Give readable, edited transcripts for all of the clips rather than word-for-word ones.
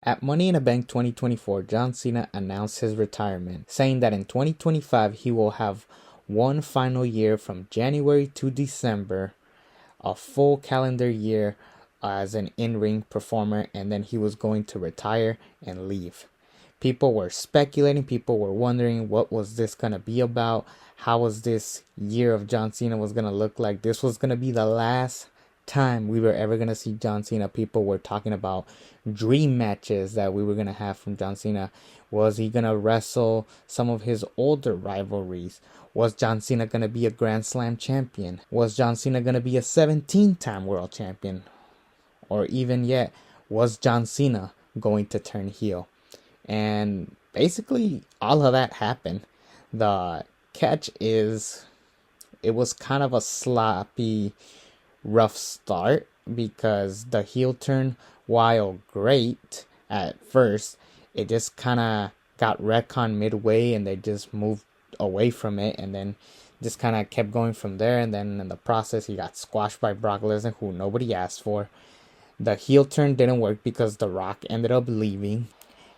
At Money in the Bank 2024, John Cena announced his retirement, saying that in 2025 he will have one final year from January to December, a full calendar year as an in-ring performer, and then he was going to retire and leave. People were speculating, people were wondering what was this going to be about, how was this year of John Cena was going to look like. This was going to be the last time we were ever going to see John Cena. People were talking about dream matches that we were going to have from John Cena. Was he going to wrestle some of his older rivalries? Was John Cena going to be a Grand Slam champion? Was John Cena going to be a 17-time world champion? Or even yet, was John Cena going to turn heel? And basically, all of that happened. The catch is, it was kind of a sloppy, rough start because the heel turn, while great at first, it just kind of got retconned midway and they just moved away from it and then just kind of kept going from there. And then in the process, he got squashed by Brock Lesnar, who nobody asked for. The heel turn didn't work because The Rock ended up leaving.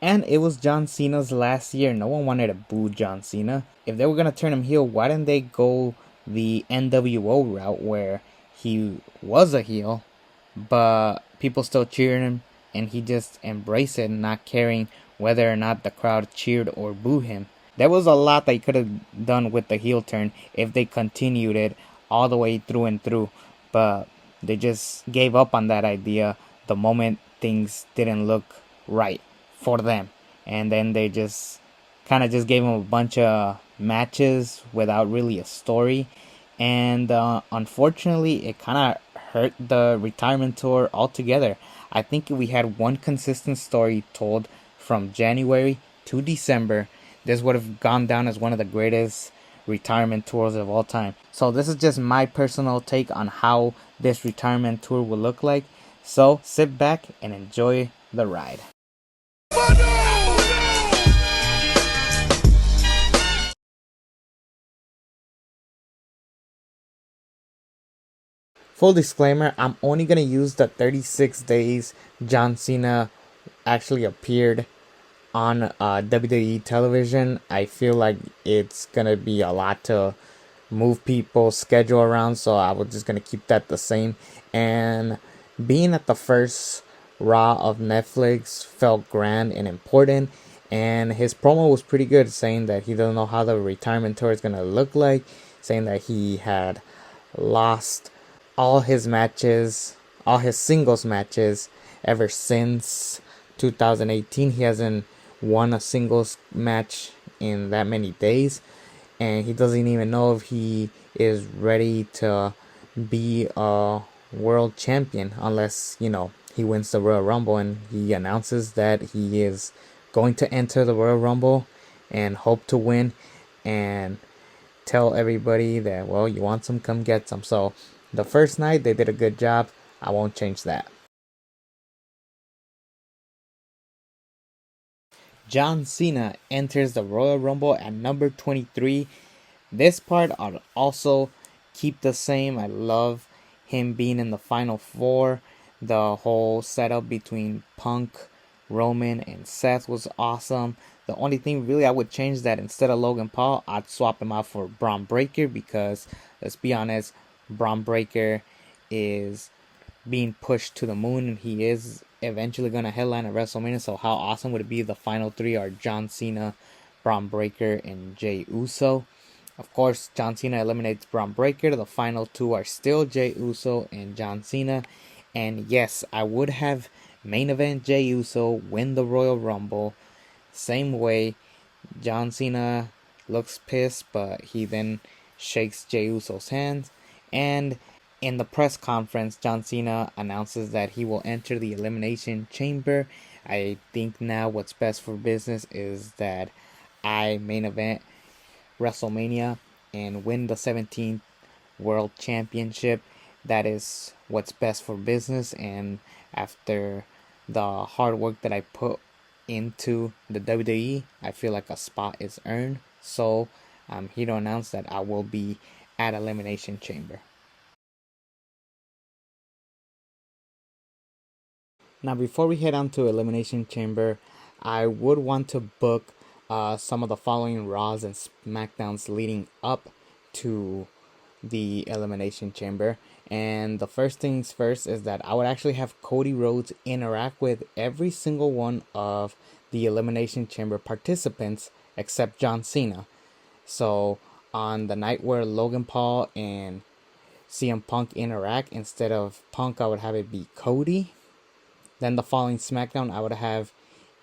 And it was John Cena's last year. No one wanted to boo John Cena. If they were going to turn him heel, why didn't they go the NWO route where he was a heel, but people still cheered him and he just embraced it, not caring whether or not the crowd cheered or booed him? There was a lot they could have done with the heel turn if they continued it all the way through and through, but they just gave up on that idea the moment things didn't look right for them. And then they just kind of just gave him a bunch of matches without really a story. And unfortunately, it kind of hurt the retirement tour altogether. I think if we had one consistent story told from January to December, this would have gone down as one of the greatest retirement tours of all time. So this is just my personal take on how this retirement tour will look like. So sit back and enjoy the ride. Full disclaimer, I'm only going to use the 36 days John Cena actually appeared on WWE television. I feel like it's going to be a lot to move people's schedule around, so I was just going to keep that the same. And being at the first Raw of Netflix felt grand and important, and his promo was pretty good, saying that he doesn't know how the retirement tour is going to look like, saying that he had lost all his matches, all his singles matches ever since 2018. He hasn't won a singles match in that many days, and he doesn't even know if he is ready to be a world champion unless, he wins the Royal Rumble, and he announces that he is going to enter the Royal Rumble and hope to win and tell everybody that, well, you want some, come get some. So the first night they did a good job. I won't change that. John Cena enters the Royal Rumble at number 23. This part I'll also keep the same. I love him being in the final four. The whole setup between Punk, Roman, and Seth was awesome. The only thing really I would change that instead of Logan Paul, I'd swap him out for Braun Breaker, because let's be honest, Braun Breaker is being pushed to the moon and he is eventually going to headline at WrestleMania. So how awesome would it be if the final three are John Cena, Braun Breaker, and Jey Uso? Of course, John Cena eliminates Braun Breaker. The final two are still Jey Uso and John Cena. And yes, I would have main event Jey Uso win the Royal Rumble. Same way, John Cena looks pissed, but he then shakes Jey Uso's hands. And in the press conference, John Cena announces that he will enter the Elimination Chamber. I think now what's best for business is that I main event WrestleMania and win the 17th World Championship. That is what's best for business, and after the hard work that I put into the WWE, I feel like a spot is earned. So I'm here to announce that I will be at Elimination Chamber. Now, before we head on to Elimination Chamber, I would want to book some of the following Raws and SmackDowns leading up to the Elimination Chamber. And the first things first is that I would actually have Cody Rhodes interact with every single one of the Elimination Chamber participants except John Cena. So on the night where Logan Paul and CM Punk interact, instead of Punk, I would have it be Cody. Then the following SmackDown, I would have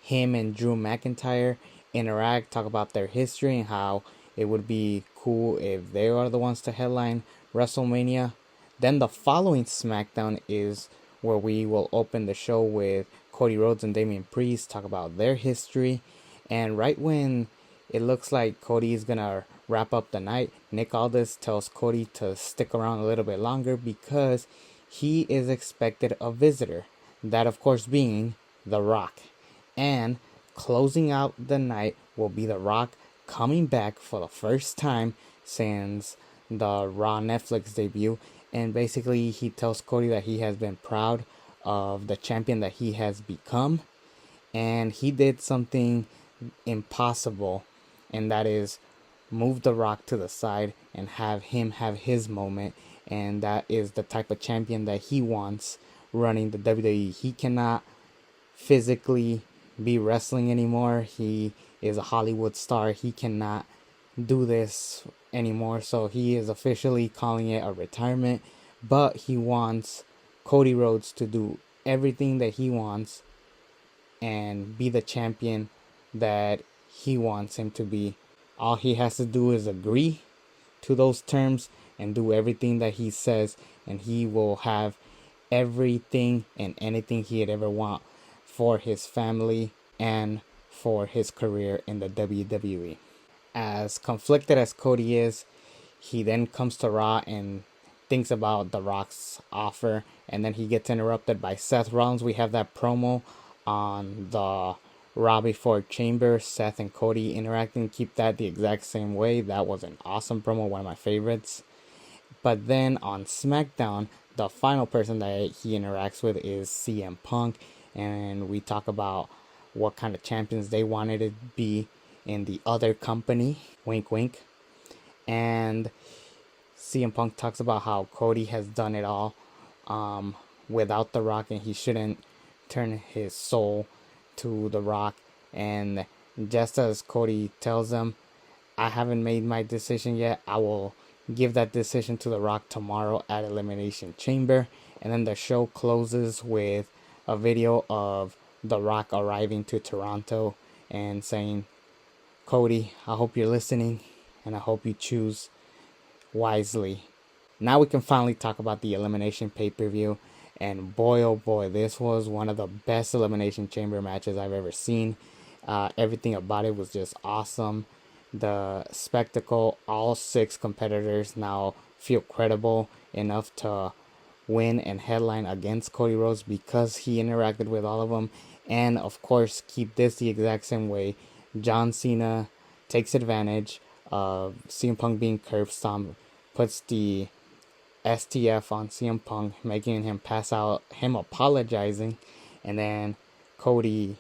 him and Drew McIntyre interact, talk about their history and how it would be cool if they are the ones to headline WrestleMania. Then the following SmackDown is where we will open the show with Cody Rhodes and Damian Priest, talk about their history. And right when it looks like Cody is going to wrap up the night, Nick Aldis tells Cody to stick around a little bit longer because he is expected a visitor. That, of course, being The Rock. And closing out the night will be The Rock coming back for the first time since the Raw Netflix debut. And basically, he tells Cody that he has been proud of the champion that he has become. And he did something impossible, and that is move The Rock to the side and have him have his moment. And that is the type of champion that he wants running the WWE. He cannot physically be wrestling anymore. He is a Hollywood star. He cannot do this anymore. So he is officially calling it a retirement. But he wants Cody Rhodes to do everything that he wants and be the champion that he wants him to be. All he has to do is agree to those terms and do everything that he says, and he will have everything and anything he'd ever want for his family and for his career in the WWE. As conflicted as Cody is, he then comes to Raw and thinks about The Rock's offer, and then he gets interrupted by Seth Rollins. We have that promo on the Raw before Chamber, Seth and Cody interacting. Keep that the exact same way. That was an awesome promo, one of my favorites. But then on SmackDown, the final person that he interacts with is CM Punk, and we talk about what kind of champions they wanted to be in the other company, wink wink. And CM Punk talks about how Cody has done it all without The Rock, and he shouldn't turn his soul to The Rock. And just as Cody tells him, I haven't made my decision yet, I will give that decision to The Rock tomorrow at Elimination Chamber. And then the show closes with a video of The Rock arriving to Toronto and saying, Cody, I hope you're listening and I hope you choose wisely. Now we can finally talk about the Elimination pay-per-view. And boy, oh boy, this was one of the best Elimination Chamber matches I've ever seen. Everything about it was just awesome. The spectacle, all 6 competitors now feel credible enough to win and headline against Cody Rhodes because he interacted with all of them. And of course, keep this the exact same way. John Cena takes advantage of CM Punk being curb stomped, puts the STF on CM Punk, making him pass out, him apologizing, and then Cody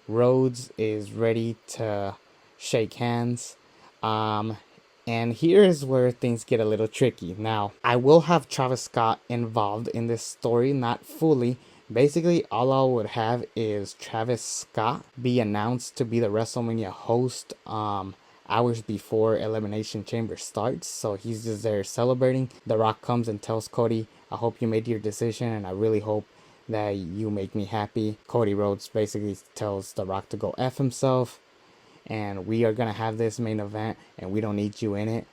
Rhodes is ready to shake hands. And here's where things get a little tricky. Now, I will have Travis Scott involved in this story, not fully. Basically, all I would have is Travis Scott be announced to be the WrestleMania host hours before Elimination Chamber starts. So he's just there celebrating. The Rock comes and tells Cody, I hope you made your decision and I really hope that you make me happy. Cody Rhodes basically tells The Rock to go F himself. And we are going to have this main event and we don't need you in it.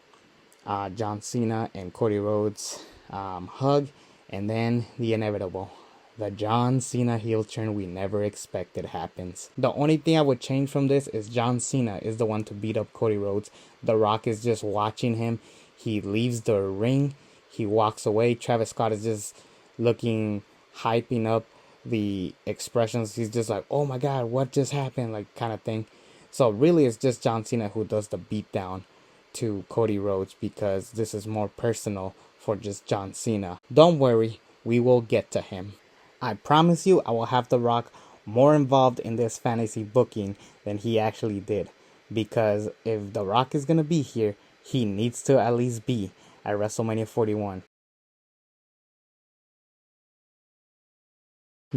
John Cena and Cody Rhodes hug. And then the inevitable. The John Cena heel turn we never expected happens. The only thing I would change from this is John Cena is the one to beat up Cody Rhodes. The Rock is just watching him. He leaves the ring. He walks away. Travis Scott is just looking, hyping up the expressions. He's just like, oh my God, what just happened? Like kind of thing. So really it's just John Cena who does the beatdown to Cody Rhodes because this is more personal for just John Cena. Don't worry, we will get to him. I promise you, I will have The Rock more involved in this fantasy booking than he actually did. Because if The Rock is going to be here, he needs to at least be at WrestleMania 41.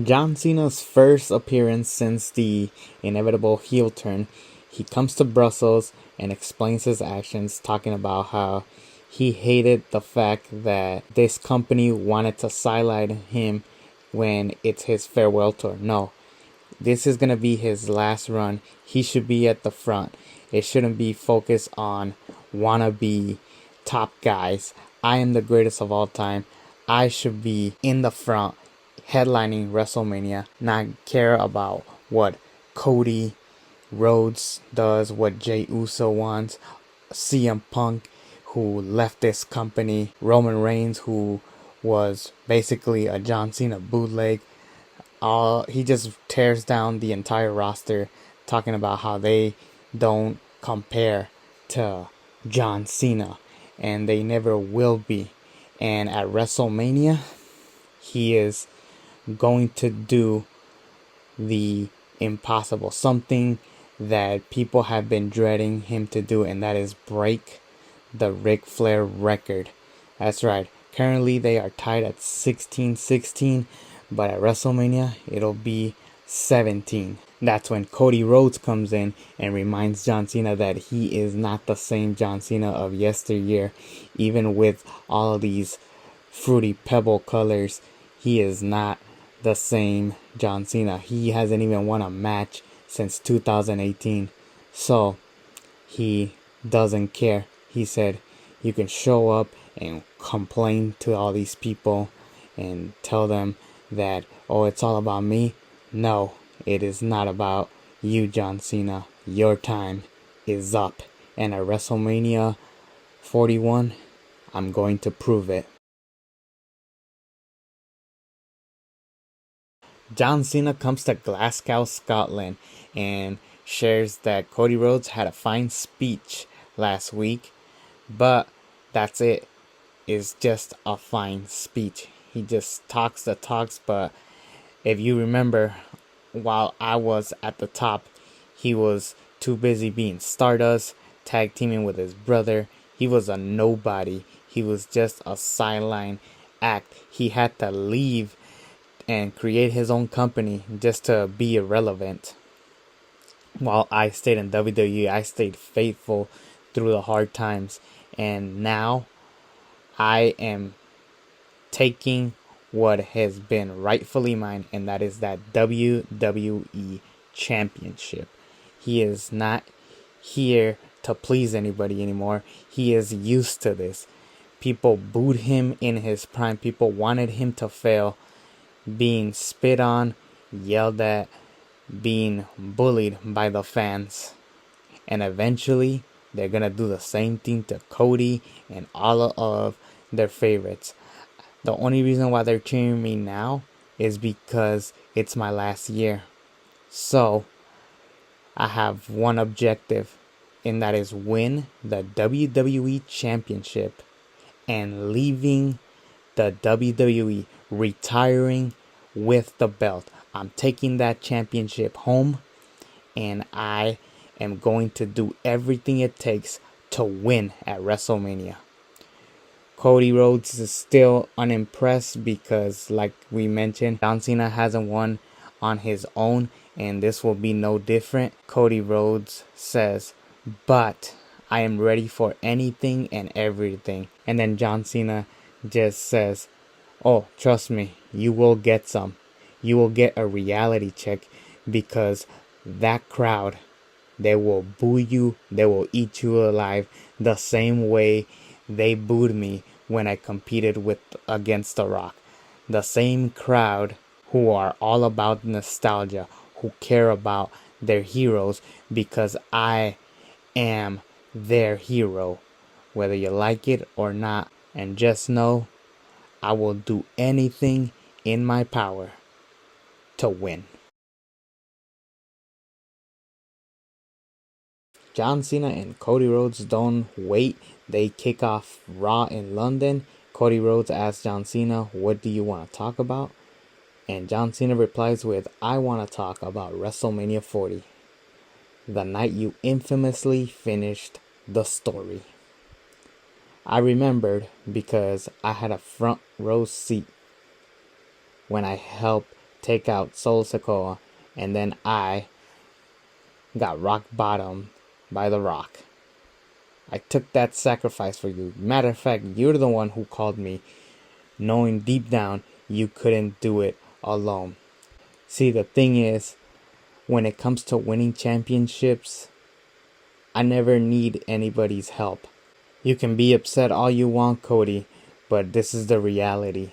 John Cena's first appearance since the inevitable heel turn, he comes to Brussels and explains his actions, talking about how he hated the fact that this company wanted to sideline him when it's his farewell tour. No, this is going to be his last run. He should be at the front. It shouldn't be focused on wannabe top guys. I am the greatest of all time. I should be in the front, headlining WrestleMania, not care about what Cody Rhodes does, what Jey Uso wants, CM Punk, who left this company, Roman Reigns, who was basically a John Cena bootleg. He just tears down the entire roster, talking about how they don't compare to John Cena, and they never will be. And at WrestleMania, he is going to do the impossible, something that people have been dreading him to do, and that is break the Ric Flair record. That's right. Currently, they are tied at 16-16, but at WrestleMania, it'll be 17. That's when Cody Rhodes comes in and reminds John Cena that he is not the same John Cena of yesteryear. Even with all of these fruity pebble colors, he is not the same John Cena. He hasn't even won a match since 2018. So, he doesn't care. He said, you can show up and complain to all these people and tell them that, oh, it's all about me. No, it is not about you, John Cena. Your time is up. And at WrestleMania 41, I'm going to prove it. John Cena comes to Glasgow, Scotland, and shares that Cody Rhodes had a fine speech last week, but that's it. It's just a fine speech. He just talks the talks, but if you remember, while I was at the top, he was too busy being Stardust, tag teaming with his brother. He was a nobody. He was just a sideline act. He had to leave and create his own company just to be irrelevant. While I stayed in WWE, I stayed faithful through the hard times. And now I am taking what has been rightfully mine, and that is that WWE Championship. He is not here to please anybody anymore. He is used to this. People booed him in his prime. People wanted him to fail, being spit on, yelled at, being bullied by the fans. And eventually, they're going to do the same thing to Cody and all of their favorites. The only reason why they're cheering me now is because it's my last year. So, I have one objective, and that is win the WWE Championship and leaving the WWE, retiring with the belt. I'm taking that championship home, and I am going to do everything it takes to win at WrestleMania. Cody Rhodes is still unimpressed because, like we mentioned, John Cena hasn't won on his own, and this will be no different. Cody Rhodes says, but I am ready for anything and everything. And then John Cena just says, oh, trust me, you will get some. You will get a reality check because that crowd, they will boo you, they will eat you alive the same way they booed me when I competed against The Rock. The same crowd who are all about nostalgia, who care about their heroes because I am their hero, whether you like it or not. And just know, I will do anything in my power to win. John Cena and Cody Rhodes don't wait. They kick off Raw in London. Cody Rhodes asks John Cena, what do you want to talk about? And John Cena replies with, I want to talk about WrestleMania 40, the night you infamously finished the story. I remembered because I had a front row seat when I helped take out Sol Sikoa, and then I got rock bottom by The Rock. I took that sacrifice for you. Matter of fact, you're the one who called me, knowing deep down you couldn't do it alone. See, the thing is, when it comes to winning championships, I never need anybody's help. You can be upset all you want, Cody, but this is the reality.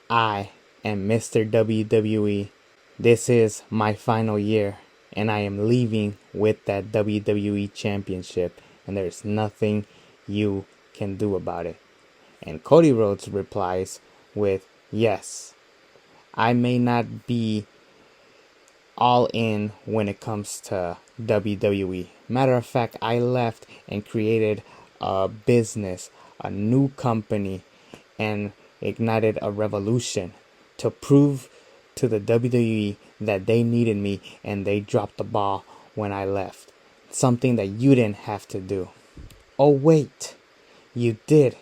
I am Mr. WWE. This is my final year, and I am leaving with that WWE Championship, and there's nothing you can do about it. And Cody Rhodes replies with, yes, I may not be all in when it comes to WWE. Matter of fact, I left and created a business, a new company, and ignited a revolution to prove to the WWE that they needed me, and they dropped the ball when I left. Something that you didn't have to do. Oh wait, you did.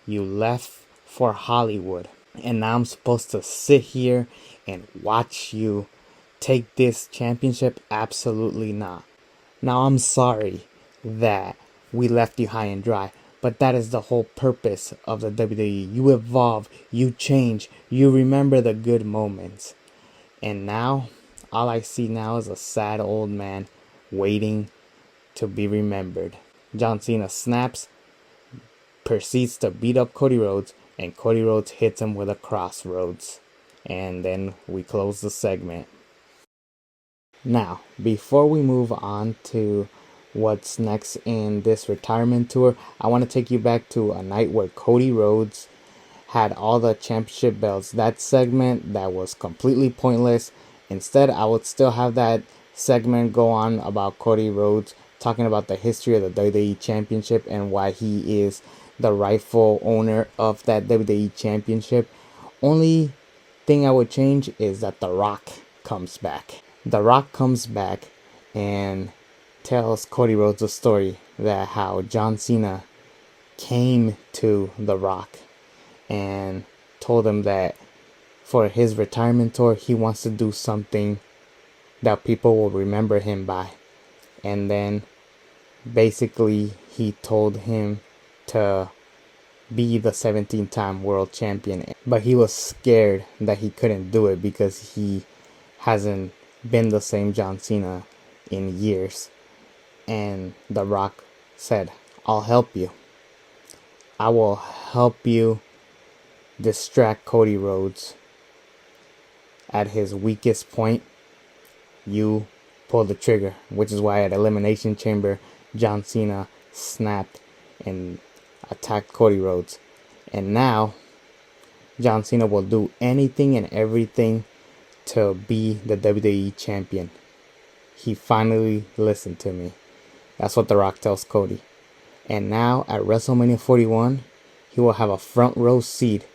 You left for Hollywood, and now I'm supposed to sit here and watch you take this championship? Absolutely not. Now I'm sorry that we left you high and dry, but that is the whole purpose of the WWE. You evolve, you change, you remember the good moments. And now, all I see now is a sad old man waiting to be remembered. John Cena snaps, proceeds to beat up Cody Rhodes, and Cody Rhodes hits him with a crossroads. And then we close the segment. Now, before we move on to what's next in this retirement tour, I want to take you back to a night where Cody Rhodes had all the championship belts. That segment that was completely pointless. Instead, I would still have that segment go on about Cody Rhodes talking about the history of the WWE Championship and why he is the rightful owner of that WWE Championship. Only thing I would change is that The Rock comes back. The Rock comes back and tells Cody Rhodes a story that how John Cena came to The Rock and told him that for his retirement tour, he wants to do something that people will remember him by. And then basically he told him to be the 17-time world champion. But he was scared that he couldn't do it because he hasn't been the same John Cena in years. And The Rock said, I'll help you. I will help you distract Cody Rhodes at his weakest point. You pull the trigger, which is why at Elimination Chamber, John Cena snapped and attacked Cody Rhodes. And now, John Cena will do anything and everything to be the WWE champion. He finally listened to me. That's what The Rock tells Cody. And now at WrestleMania 41, he will have a front row seat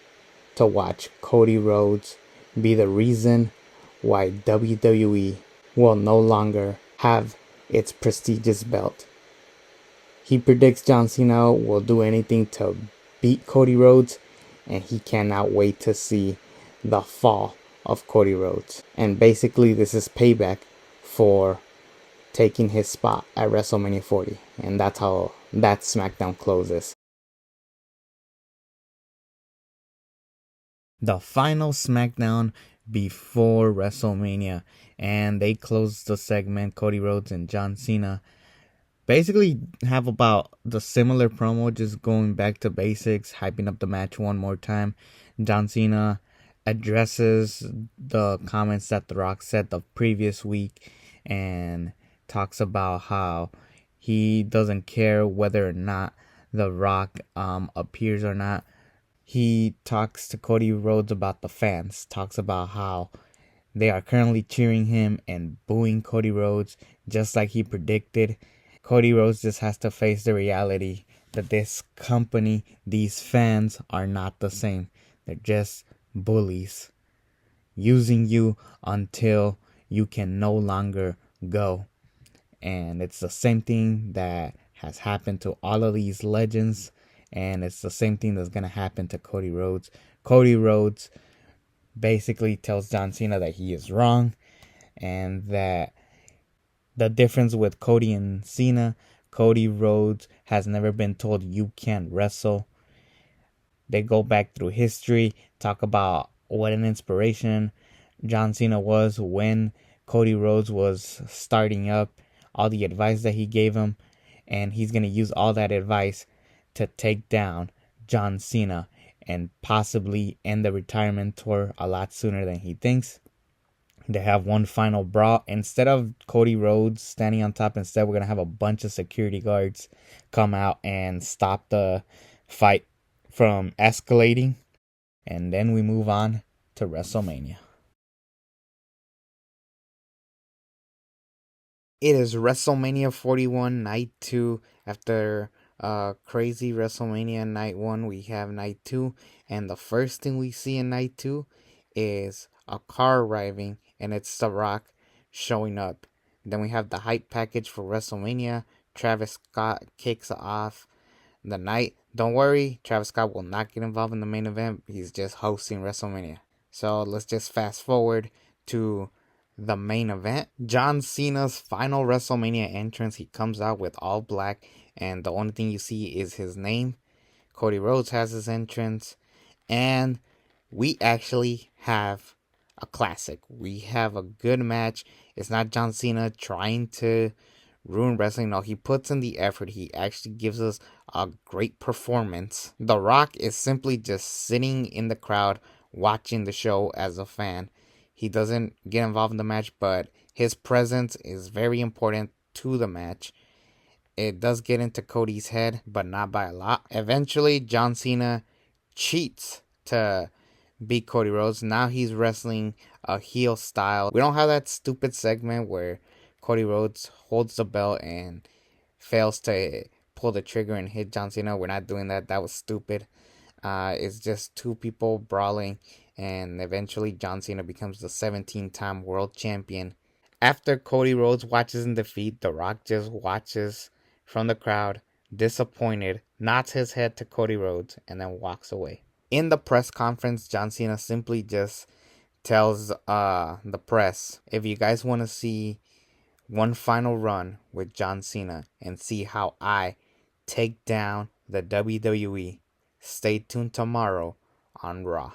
to watch Cody Rhodes be the reason why WWE will no longer have its prestigious belt. He predicts John Cena will do anything to beat Cody Rhodes, and he cannot wait to see the fall of Cody Rhodes. And basically this is payback for taking his spot at WrestleMania 40. And that's how that SmackDown closes. The final SmackDown before WrestleMania. And they closed the segment, Cody Rhodes and John Cena basically have about the similar promo, just going back to basics, hyping up the match one more time. John Cena addresses the comments that The Rock said the previous week and talks about how he doesn't care whether or not The Rock appears or not. He talks to Cody Rhodes about the fans, talks about how they are currently cheering him and booing Cody Rhodes just like he predicted. Cody Rhodes just has to face the reality that this company, these fans are not the same. They're just bullies. using you until you can no longer go. And it's the same thing that has happened to all of these legends. And it's the same thing that's going to happen to Cody Rhodes. Cody Rhodes basically tells John Cena that he is wrong. And that the difference with Cody and Cena, Cody Rhodes has never been told you can't wrestle. They go back through history, talk about what an inspiration John Cena was when Cody Rhodes was starting up, all the advice that he gave him, and he's going to use all that advice to take down John Cena and possibly end the retirement tour a lot sooner than he thinks. They have one final brawl. Instead of Cody Rhodes standing on top, instead we're going to have a bunch of security guards come out and stop the fight from escalating. And then we move on to WrestleMania. It is WrestleMania 41 Night 2. After crazy WrestleMania Night 1, we have Night 2. And the first thing we see in Night 2 is a car arriving, and it's The Rock showing up. Then we have the hype package for WrestleMania. Travis Scott kicks off the night. Don't worry, Travis Scott will not get involved in the main event. He's just hosting WrestleMania. So let's just fast forward to the main event. John Cena's final WrestleMania entrance. He comes out with all black, and the only thing you see is his name. Cody Rhodes has his entrance, and we actually have a classic. We have a good match. It's not John Cena trying to ruin wrestling. No, he puts in the effort. He actually gives us a great performance. The Rock is simply just sitting in the crowd watching the show as a fan. He doesn't get involved in the match, but his presence is very important to the match. It does get into Cody's head, but not by a lot. Eventually, John Cena cheats to beat Cody Rhodes. Now he's wrestling a heel style. We don't have that stupid segment where Cody Rhodes holds the belt and fails to pull the trigger and hit John Cena. We're not doing that. That was stupid. It's just two people brawling, and eventually John Cena becomes the 17-time world champion. After Cody Rhodes watches in defeat, The Rock just watches from the crowd, disappointed, nods his head to Cody Rhodes, and then walks away. In the press conference, John Cena simply just tells the press, if you guys want to see one final run with John Cena and see how I take down the WWE, stay tuned tomorrow on Raw.